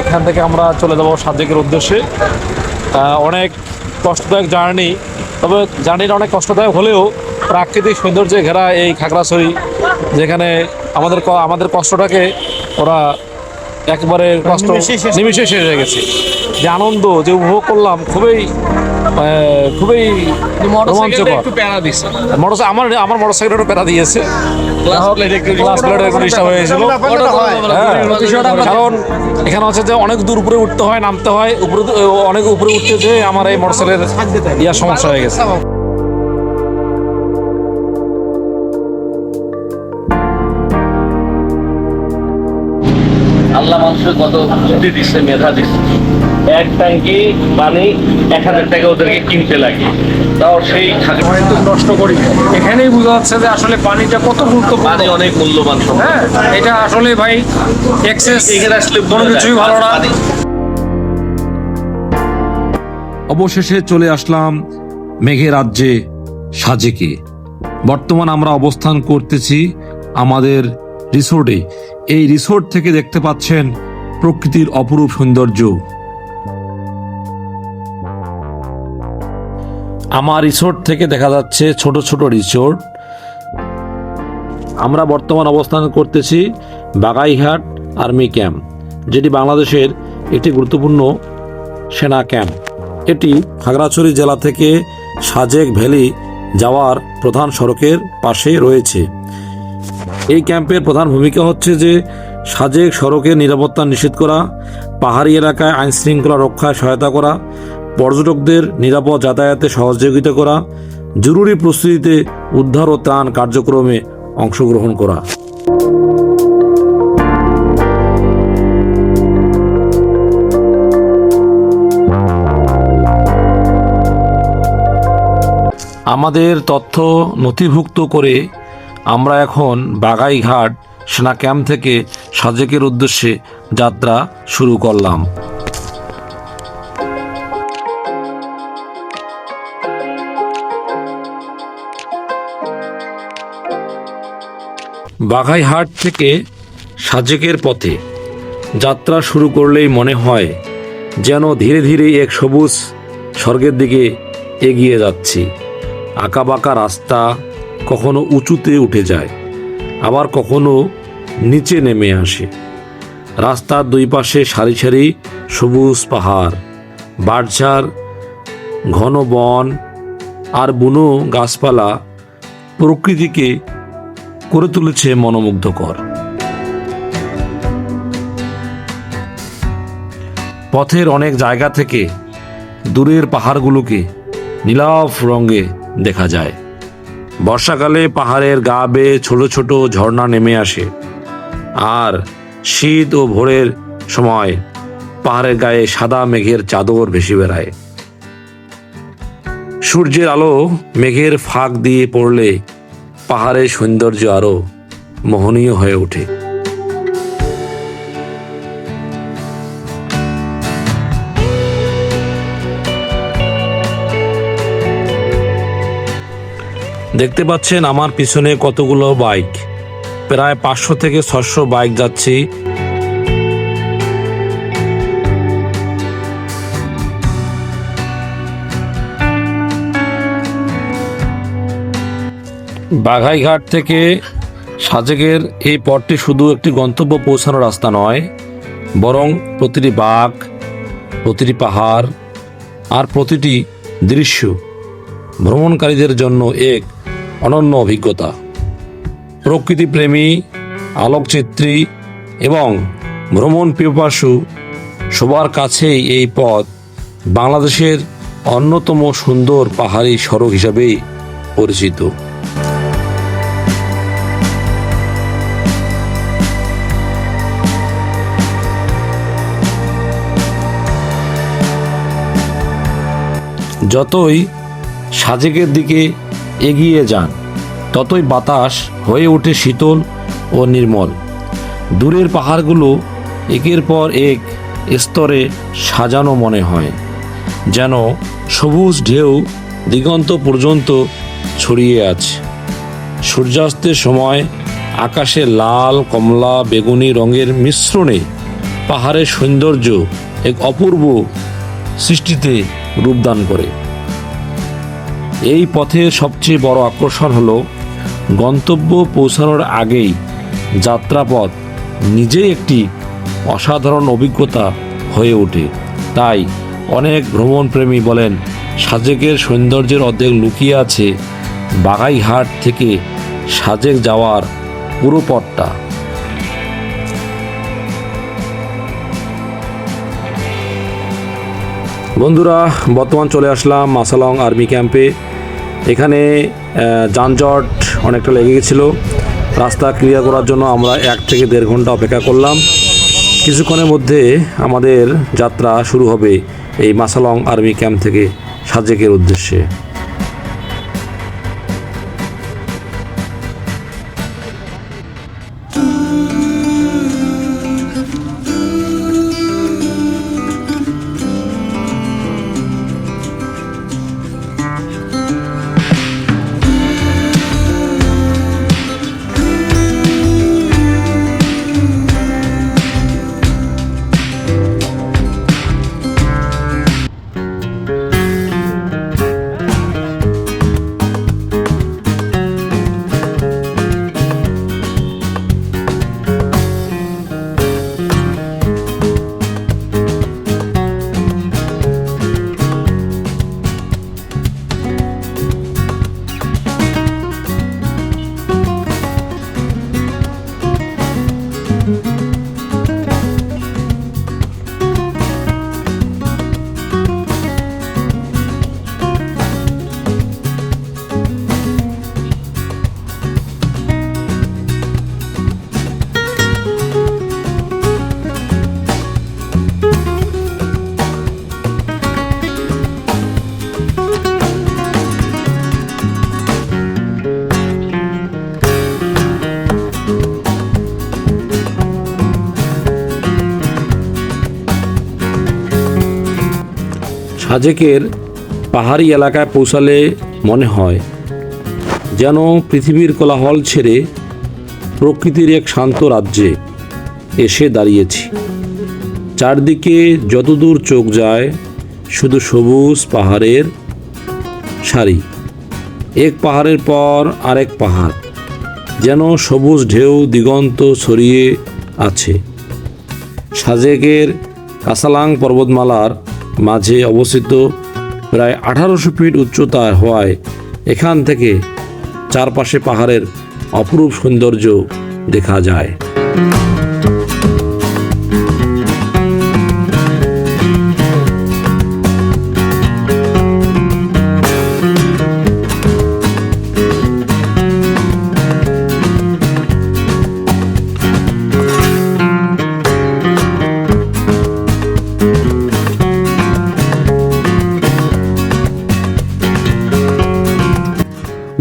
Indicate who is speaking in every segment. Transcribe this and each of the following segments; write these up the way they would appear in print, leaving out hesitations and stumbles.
Speaker 1: এখান থেকে আমরা চলে যাব সাজেকের উদ্দেশ্যে। অনেক কষ্টদায়ক জার্নি, তবে জার্নিটা অনেক কষ্টদায়ক হলেও প্রাকৃতিক সৌন্দর্যে ঘেরা এই খাগড়াছড়ি, যেখানে আমাদের কষ্টটাকে ওরা একেবারে কষ্ট নিমিশে শেষ হয়ে গেছে। যে আনন্দ যে উপভোগ করলাম খুবই খুবই রোমাঞ্চকর। আমার মোটরসাইকেল একটু প্যারা দিয়েছে, ক্লাস প্লেটের একটু ডিস্টার্ব হয়েছিল। কারণ এখানে হচ্ছে যে অনেক দূর উপরে উঠতে হয়, নামতে হয়, অনেক উপরে উঠতে যেয়ে আমার এই মোটরসাইকেলের সমস্যা হয়ে গেছে।
Speaker 2: আল্লাহ মানুষের কত বুদ্ধি দিচ্ছে, মেধা দিচ্ছে। এক ট্যাঙ্কি পানি 1000 টাকা ওদেরকে কিনতে লাগে, তাও সেই
Speaker 1: একদম নষ্ট করি। এখানেই বোঝা যাচ্ছে যে আসলে পানিটা কত গুরুত্বপূর্ণ,
Speaker 2: পানি অনেক মূল্যবান।
Speaker 1: হ্যাঁ, এটা আসলে ভাই এক্সেস
Speaker 2: এখানে আসলে
Speaker 1: কোনো কিছুই ভালো না।
Speaker 3: অবশেষে চলে আসলাম মেঘের রাজ্যে সাজেকে। বর্তমান আমরা অবস্থান করতেছি আমাদের রিসোর্টে। এই রিসোর্ট থেকে দেখতে পাচ্ছেন প্রকৃতির অপরূপ সৌন্দর্য। আমার রিসোর্ট থেকে দেখা যাচ্ছে ছোট ছোট রিসোর্ট। আমরা বর্তমান অবস্থান করতেছি বাগাইঘাট আর্মি ক্যাম্প, যেটি বাংলাদেশের একটি গুরুত্বপূর্ণ সেনা ক্যাম্প। এটি খাগড়াছড়ি জেলা থেকে সাজেক ভ্যালি যাওয়ার প্রধান সড়কের পাশে রয়েছে। এই ক্যাম্পের প্রধান ভূমিকা হচ্ছে যে সাজেক সড়কের নিরাপত্তা নিশ্চিত করা, পাহাড়ি এলাকায় আইন শৃঙ্খলা রক্ষায় সহায়তা করা, পর্যটকদের নিরাপদ যাতায়াতে সহযোগিতা করা, জরুরি প্রস্তুতিতে উদ্ধার ও ত্রাণ কার্যক্রমে অংশগ্রহণ করা। আমাদের তথ্য নথিভুক্ত করে আমরা এখন বাগাইঘাট সেনা ক্যাম্প থেকে সাজেকের উদ্দেশ্যে যাত্রা শুরু করলাম। বাগাইঘাট থেকে সাজেকের পথে যাত্রা শুরু করলেই মনে হয় যেন ধীরে ধীরে এক সবুজ স্বর্গের দিকে এগিয়ে যাচ্ছি। আঁকাবাঁকা রাস্তা কখনো উঁচুতে উঠে যায়, আবার কখনো নিচে নেমে আসে। রাস্তার দুই পাশে সারি সারি সবুজ পাহাড়, বাঁশঝাড়, ঘন বন আর বুনো গাছপালা প্রকৃতিকে করে তুলেছে মনোমুগ্ধকর। পথের অনেক জায়গা থেকে দূরের পাহাড়গুলোকে নীলাভ রঙে দেখা যায়। বর্ষাকালে পাহাড়ের গা বেয়ে ছোট ছোট ঝর্ণা নেমে আসে, আর শীত ও ভোরের সময় পাহাড়ের গায়ে সাদা মেঘের চাদর ভেসে বেড়ায়। সূর্যের আলো মেঘের ফাঁক দিয়ে পড়লে পাহাড়ের সৌন্দর্য আরো মোহনীয় হয়ে ওঠে। দেখতে পাচ্ছেন আমার পিছনে কতগুলো বাইক, প্রায় 500 থেকে 600 বাইক যাচ্ছে। বাঘাইঘাট থেকে সাজেকের এই পথটি শুধু একটি গন্তব্য পৌঁছানোর রাস্তা নয়, বরং প্রতিটি বাঁক, প্রতিটি পাহাড় আর প্রতিটি দৃশ্য ভ্রমণকারীদের জন্য এক অনন্য অভিজ্ঞতা। প্রকৃতিপ্রেমী, আলোকচিত্রী এবং ভ্রমণ পিপাসু সবার কাছেই এই পথ বাংলাদেশের অন্যতম সুন্দর পাহাড়ি সড়ক হিসাবেই পরিচিত। যতই সাজেকের দিকে এগিয়ে যান, ততই বাতাস হয়ে ওঠে শীতল ও নির্মল। দূরের পাহাড়গুলো একের পর এক স্তরে সাজানো মনে হয়, যেন সবুজ ঢেউ দিগন্ত পর্যন্ত ছড়িয়ে আছে। সূর্যাস্তের সময় আকাশে লাল, কমলা, বেগুনি রঙের মিশ্রণে পাহাড়ের সৌন্দর্য এক অপূর্ব সৃষ্টিতে রূপদান করে। এই পথের সবচেয়ে বড় আকর্ষণ হলো গন্তব্য পৌঁছানোর আগেই যাত্রাপথ নিজেই একটি অসাধারণ অভিজ্ঞতা হয়ে ওঠে। তাই অনেক ভ্রমণপ্রেমী বলেন সাজেকের সৌন্দর্যের অর্ধেক লুকিয়ে আছে বাগাইহাট থেকে সাজেক যাওয়ার পুরো পথটা। বন্ধুরা, বর্তমান চলে আসলাম মাসালং আর্মি ক্যাম্পে। এখানে যানজট অনেকটা লেগে গেছিলো। রাস্তা ক্লিয়ার করার জন্য আমরা 1 থেকে 1.5 ঘন্টা অপেক্ষা করলাম। কিছুক্ষণের মধ্যে আমাদের যাত্রা শুরু হবে এই মাসালং আর্মি ক্যাম্প থেকে সাজেকের উদ্দেশ্যে। সাজেকের পাহাড়ি এলাকায় পৌঁছালে মনে হয় যেন পৃথিবীর কোলাহল ছেড়ে প্রকৃতির এক শান্ত রাজ্যে এসে দাঁড়িয়েছি। চারদিকে যতদূর চোখ যায় শুধু সবুজ পাহাড়ের সারি, এক পাহাড়ের পর আরেক পাহাড়, যেন সবুজ ঢেউ দিগন্ত ছড়িয়ে আছে। সাজেকের কাসালাং পর্বতমালার মাঝে অবস্থিত, প্রায় 1800 ফিট উচ্চতায় হওয়ায় এখান থেকে চারপাশে পাহাড়ের অপরূপ সৌন্দর্য দেখা যায়।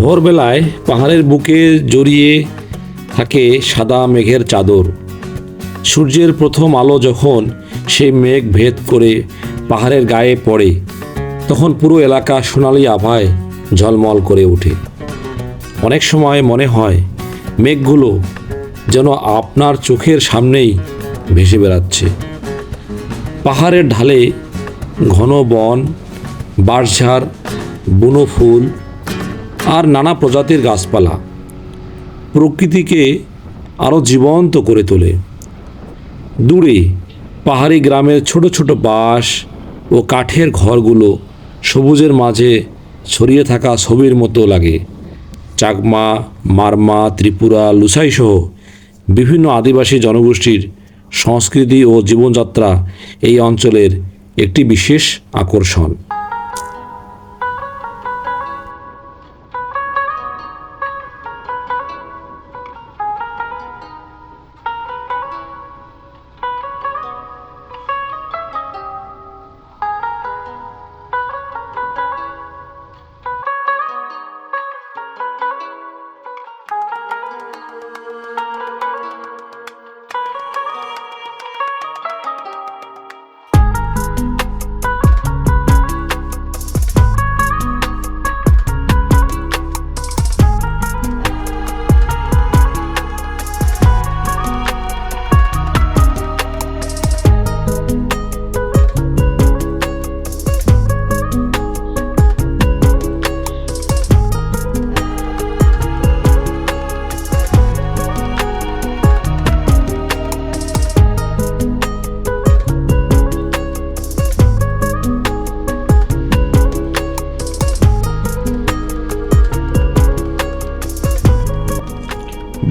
Speaker 3: ভোরবেলায় পাহাড়ের বুকে জড়িয়ে থাকে সাদা মেঘের চাদর। সূর্যের প্রথম আলো যখন সেই মেঘ ভেদ করে পাহাড়ের গায়ে পড়ে, তখন পুরো এলাকা সোনালি আভায় ঝলমল করে ওঠে। অনেক সময় মনে হয় মেঘগুলো যেন আপনার চোখের সামনেই ভেসে বেড়াচ্ছে। পাহাড়ের ঢালে ঘন বন, বাঁশঝাড়, বুনো ফুল আর নানা প্রজাতির গাছপালা প্রকৃতিকে আরও জীবন্ত করে তোলে। দূরে পাহাড়ি গ্রামের ছোট ছোট বাঁশ ও কাঠের ঘরগুলো সবুজের মাঝে ছড়িয়ে থাকা ছবির মতো লাগে। চাকমা, মারমা, ত্রিপুরা, লুসাই সহ বিভিন্ন আদিবাসী জনগোষ্ঠীর সংস্কৃতি ও জীবনযাত্রা এই অঞ্চলের একটি বিশেষ আকর্ষণ।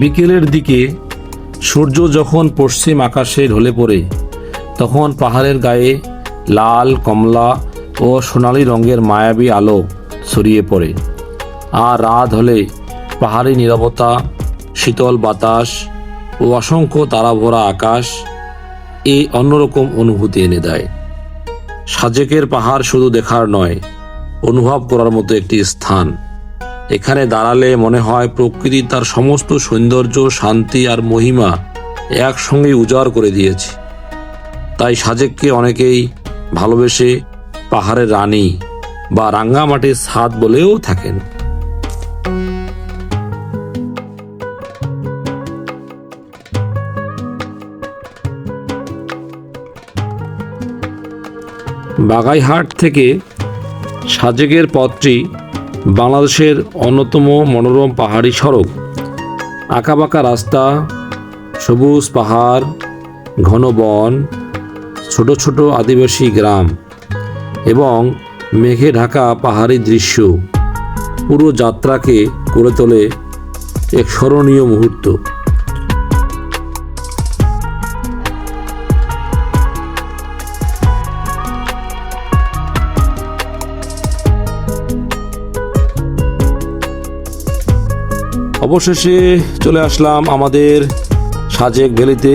Speaker 3: বিকেলের দিকে সূর্য যখন পশ্চিম আকাশে ঢলে পড়ে তখন পাহাড়ের গায়ে লাল, কমলা ও সোনালি রঙের মায়াবী আলো ছড়িয়ে পড়ে। আর রাত হলে পাহাড়ি নীরবতা, শীতল বাতাস ও অসংখ্য তারাভরা আকাশ এই অন্যরকম অনুভূতি এনে দেয়। সাজেকের পাহাড় শুধু দেখার নয়, অনুভব করার মতো একটি স্থান। এখানে দাঁড়ালে মনে হয় প্রকৃতি তার সমস্ত সৌন্দর্য, শান্তি আর মহিমা একসঙ্গে উজাড় করে দিয়েছে। তাই সাজেককে অনেকেই ভালোবেসে পাহাড়ের রানী বা রাঙ্গামাটির ছাদ বলেও থাকেন। বাগাইহাট থেকে সাজেকের পথটি বাংলাদেশের অন্যতম মনোরম পাহাড়ি সড়ক। আঁকাবাঁকা রাস্তা, সবুজ পাহাড়, ঘন বন, ছোট ছোট আদিবাসী গ্রাম এবং মেঘে ঢাকা পাহাড়ি দৃশ্য পুরো যাত্রাকে করে তোলে এক স্মরণীয় মুহূর্ত। অবশেষে চলে আসলাম আমাদের সাজেক ভ্যালিতে।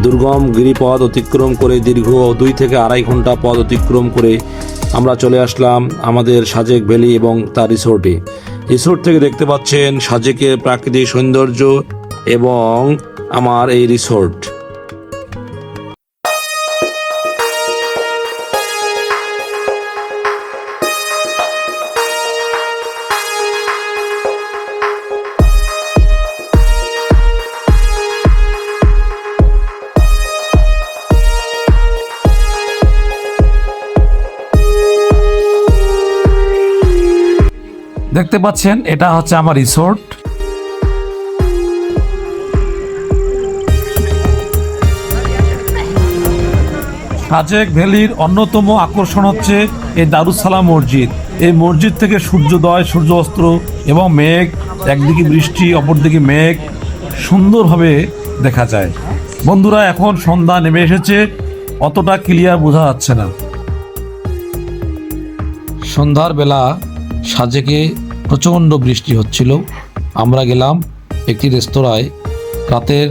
Speaker 3: দুর্গম গিরিপথ অতিক্রম করে দীর্ঘ 2 থেকে 2.5 ঘন্টা পথ অতিক্রম করে আমরা চলে আসলাম আমাদের সাজেক ভ্যালি এবং তার রিসোর্টে। রিসোর্ট থেকে দেখতে পাচ্ছেন সাজেকের প্রাকৃতিক সৌন্দর্য এবং আমার এই রিসোর্ট।
Speaker 1: দেখতে পাচ্ছেন এটা হচ্ছে আমার রিসোর্ট। সাজেক ভ্যালির অন্যতম আকর্ষণ হচ্ছে এই দারুস সালাম মসজিদ। এই মসজিদ থেকে সূর্যোদয়, সূর্যাস্ত এবং মেঘ, একদিকে বৃষ্টি অপরদিকে মেঘ সুন্দরভাবে দেখা যায়। বন্ধুরা, এখন সন্ধ্যা নেমে এসেছে, অতটা ক্লিয়ার বোঝা যাচ্ছে না।
Speaker 3: সন্ধ্যার বেলা সাজেকে প্রচণ্ড বৃষ্টি হচ্ছিল। আমরা গেলাম একটি রেস্তোরাঁয় রাতের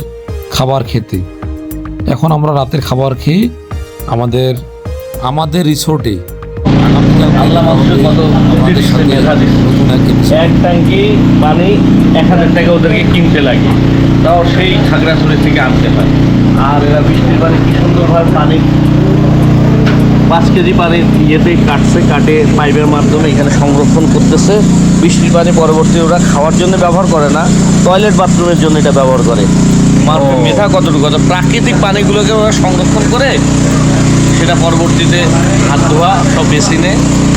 Speaker 3: খাবার খেতে। এখন আমরা রাতের খাবার খেয়ে আমাদের রিসোর্টে
Speaker 2: আল্লাহ মানুষের কত বুদ্ধি দিচ্ছে, মেধা দিচ্ছে। এক ট্যাঙ্কি পানি 1000 টাকা ওদেরকে কিনতে লাগে, তাও সেই খাগড়াছড়ি থেকে আনতে হয়। আর এরা বৃষ্টির পানি কি সুন্দরভাবে পানি 5 কেজি পানির ইয়েতে কাটে পাইপের মাধ্যমে এখানে সংরক্ষণ করতেছে। বৃষ্টির পানি পরবর্তী ওরা খাওয়ার জন্য ব্যবহার করে না, টয়লেট বাথরুমের জন্য এটা ব্যবহার করে। মানুষের মেধা কতটুকু, প্রাকৃতিক পানিগুলোকে ওরা সংরক্ষণ করে সেটা পরবর্তীতে হাত ধোয়া সব বেসিনে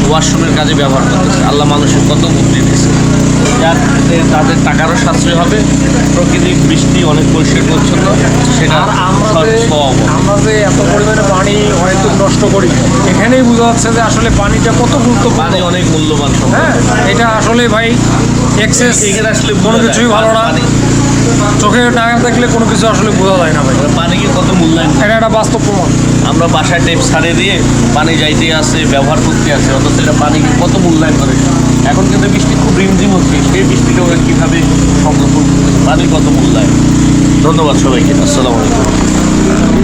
Speaker 2: ওয়াশরুমের কাজে ব্যবহার করতেছে। আল্লাহ মানুষের কত বুদ্ধি দিয়েছে, যার তাদের টাকারও সাশ্রয় হবে, প্রকৃতিক বৃষ্টি অনেক পরিষ্কার পরিচ্ছন্ন। সেটা
Speaker 4: আমরা যে এত পরিমাণে পানি অনেক নষ্ট করি, এখানেই বোঝা যাচ্ছে যে আসলে পানিটা কত গুরুত্বপূর্ণ।
Speaker 2: পানি অনেক মূল্যবান সম্পদ।
Speaker 4: হ্যাঁ, এটা আসলে ভাই এক্সেস
Speaker 2: এখানে আসলে
Speaker 4: কোনো কিছুই ভালো না। চোখে না দেখলে কোনো কিছু আসলে বোঝা যায় না ভাই।
Speaker 2: পানিকে কত মূল্যায়ন,
Speaker 4: এটা একটা বাস্তব প্রমাণ।
Speaker 2: আমরা বাসায় টেপ ছাড়িয়ে দিয়ে পানি যাইতে আসে, ব্যবহার করতে আসে, অথচ এটা পানিকে কত মূল্যায়ন করে। এখন কিন্তু বৃষ্টি খুব রিমঝিম হচ্ছে, সেই বৃষ্টিটা ওরা কীভাবে সংরক্ষণ করতেছে, পানির কত মূল্যায়ন। ধন্যবাদ সবাইকে, আসসালামু আলাইকুম।